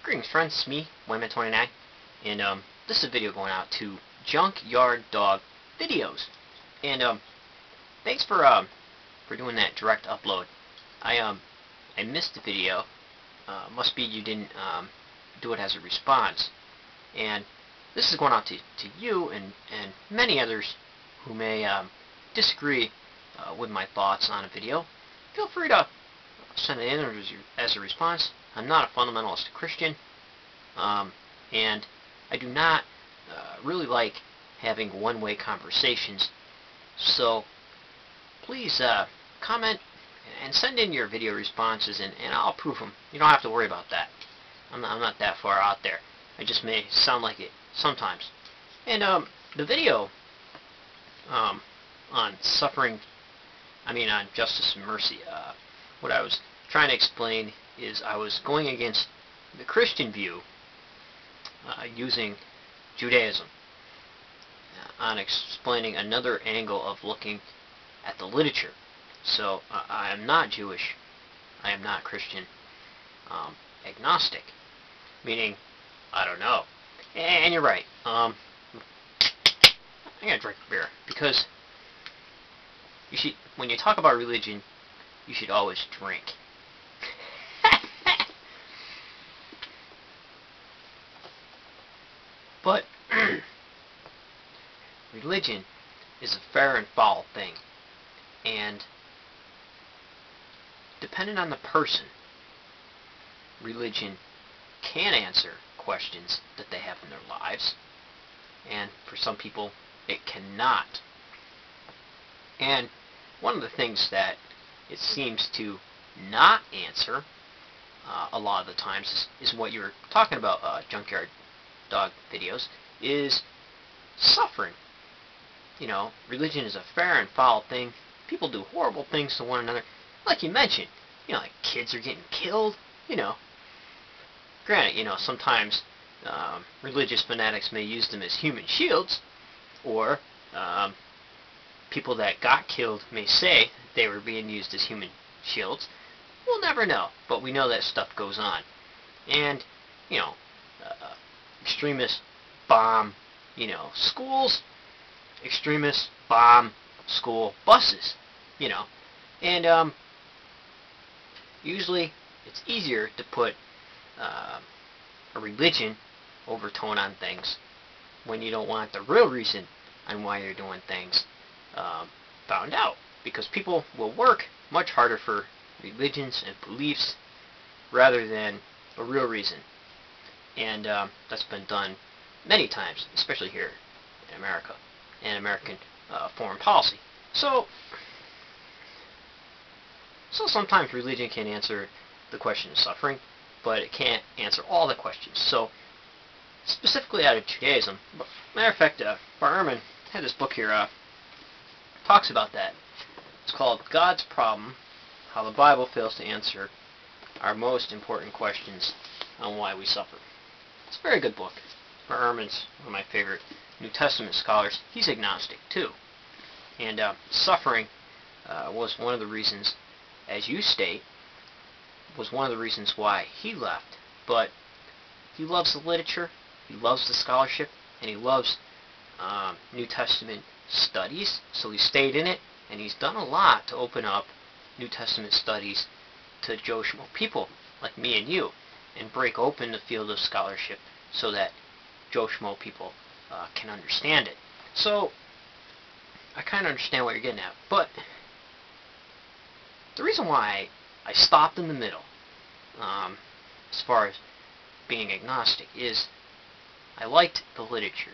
Greetings friends, it's me, Wayman29, and this is a video going out to Junkyard Dog Videos. And thanks for doing that direct upload. I missed the video. Must be you didn't do it as a response. And this is going out to you and many others who may disagree with my thoughts on a video. Feel free to send it in as a response. I'm not a fundamentalist Christian, and I do not really like having one-way conversations. So please comment and send in your video responses, and I'll approve them. You don't have to worry about that. I'm not that far out there. I just may sound like it sometimes. And the video on suffering, on justice and mercy, what I was trying to explain is I was going against the Christian view using Judaism on explaining another angle of looking at the literature. So I am not Jewish, I am not Christian, agnostic, meaning I don't know. And you're right. I gotta drink beer because you should, when you talk about religion, you should always drink. But religion is a fair and foul thing, and depending on the person, religion can answer questions that they have in their lives, and for some people it cannot. And one of the things that it seems to not answer a lot of the times is what you were talking about, Junkyard Dog Videos, is suffering. You know, religion is a fair and foul thing. People do horrible things to one another. Like you mentioned, like kids are getting killed, Granted, sometimes religious fanatics may use them as human shields, or people that got killed may say they were being used as human shields. We'll never know, but we know that stuff goes on. And, extremists bomb, schools. Extremists bomb school buses, And usually it's easier to put a religion overtone on things when you don't want the real reason on why you're doing things found out. Because people will work much harder for religions and beliefs rather than a real reason. And that's been done many times, especially here in America and American foreign policy. So sometimes religion can answer the question of suffering, but it can't answer all the questions. So specifically out of Judaism, matter of fact, Bar Ehrman had this book here, talks about that. It's called God's Problem: How the Bible Fails to Answer Our Most Important Questions on Why We Suffer. It's a very good book. Bar Ehrman's one of my favorite New Testament scholars. He's agnostic too. And suffering was one of the reasons, as you state, was one of the reasons why he left. But he loves the literature, he loves the scholarship, and he loves New Testament studies, so he stayed in it, and he's done a lot to open up New Testament studies to Joe Schmo people like me and you, and break open the field of scholarship so that Joe Schmo people can understand it. So I kind of understand what you're getting at, but the reason why I stopped in the middle, as far as being agnostic, is I liked the literature,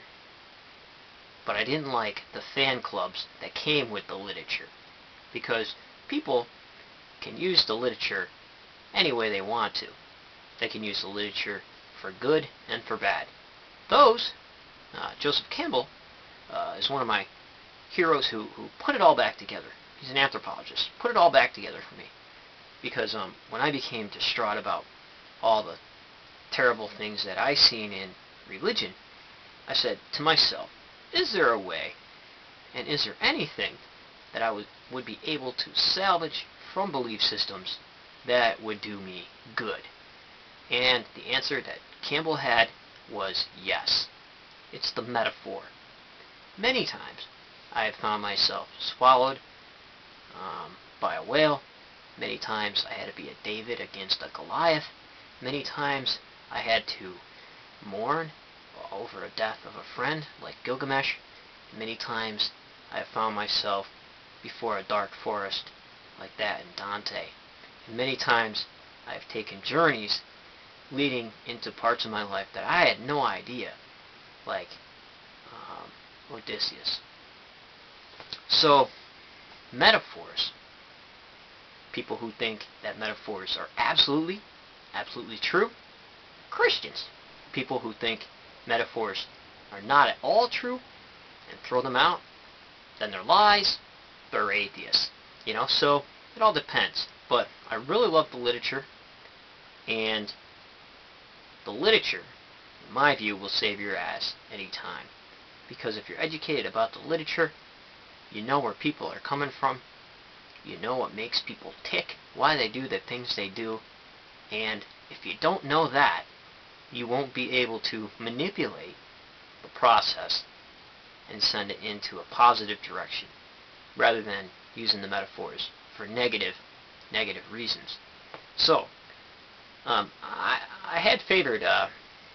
but I didn't like the fan clubs that came with the literature, because people can use the literature any way they want to. They can use the literature for good and for bad. Those, Joseph Campbell is one of my heroes who put it all back together. He's an anthropologist. Put it all back together for me. Because when I became distraught about all the terrible things that I seen in religion, I said to myself, is there a way, and is there anything that I would be able to salvage from belief systems that would do me good? And the answer that Campbell had was yes. It's the metaphor. Many times I have found myself swallowed by a whale. Many times I had to be a David against a Goliath. Many times I had to mourn over a death of a friend like Gilgamesh. Many times I have found myself before a dark forest like that in Dante. And many times I have taken journeys leading into parts of my life that I had no idea, like Odysseus. So, metaphors. People who think that metaphors are absolutely true. Christians. People who think metaphors are not at all true and throw them out, then they're lies. They're atheists. So it all depends. But I really love the literature, and the literature, in my view, will save your ass any time. Because if you're educated about the literature, you know where people are coming from, you know what makes people tick, why they do the things they do, and if you don't know that, you won't be able to manipulate the process and send it into a positive direction, rather than using the metaphors for negative reasons. So, I had favored,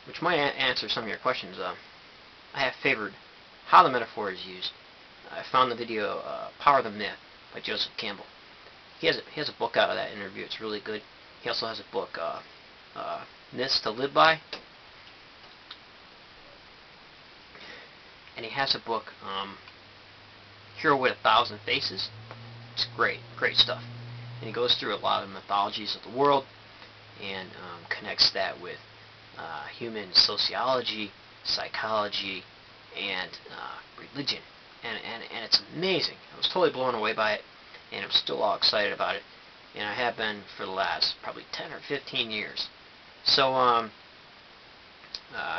which might answer some of your questions, I have favored how the metaphor is used. I found the video Power of the Myth by Joseph Campbell. He has a book out of that interview. It's really good. He also has a book, Myths to Live By. And he has a book, Hero with 1,000 Faces. It's great stuff. And he goes through a lot of mythologies of the world and connects that with human sociology, psychology, and religion. And it's amazing. I was totally blown away by it, and I'm still all excited about it. And I have been for the last probably 10 or 15 years. So I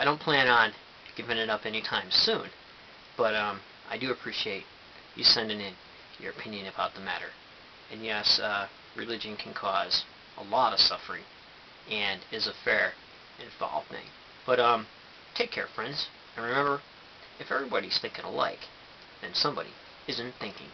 don't plan on giving it up anytime soon. But I do appreciate you sending in your opinion about the matter. And yes, religion can cause a lot of suffering and is a fair and foul thing. But take care, friends. And remember, if everybody's thinking alike, then somebody isn't thinking